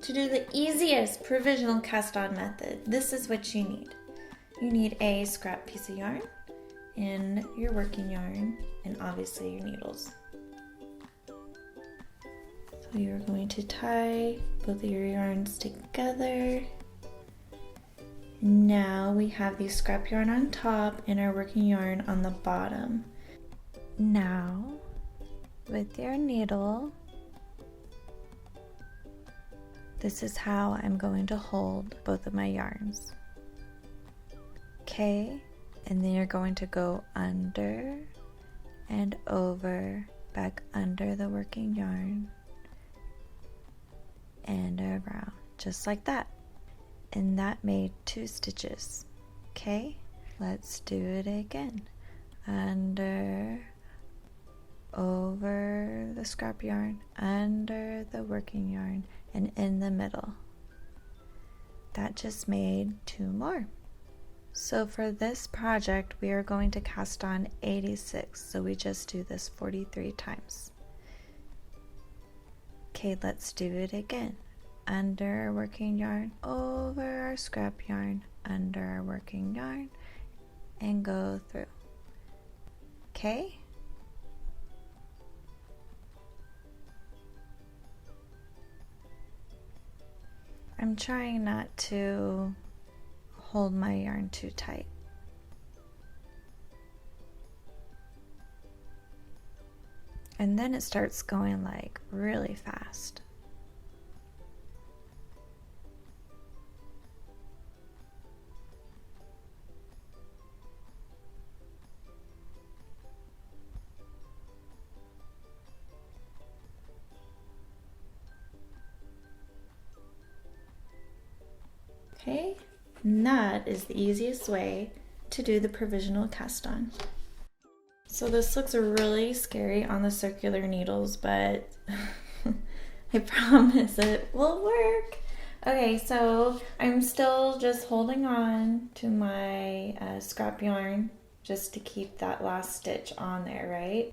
To do the easiest provisional cast on method, this is what you need. You need a scrap piece of yarn and your working yarn and obviously your needles. So you're going to tie both of your yarns together. Now we have the scrap yarn on top and our working yarn on the bottom. Now with your needle, this is how I'm going to hold both of my yarns. Okay, and then you're going to go under and over, back under the working yarn and around, just like that. And that made 2 stitches. Okay, let's do it again. Under, over the scrap yarn, under the working yarn, and in the middle. That just made 2 more. So for this project, we are going to cast on 86. So we just do this 43 times. Okay, let's do it again. Under our working yarn, over our scrap yarn, under our working yarn, and go through. Okay? I'm trying not to hold my yarn too tight. And then it starts going like really fast. Okay, and that is the easiest way to do the provisional cast on. So this looks really scary on the circular needles, but I promise it will work. Okay, so I'm still just holding on to my scrap yarn just to keep that last stitch on there, right?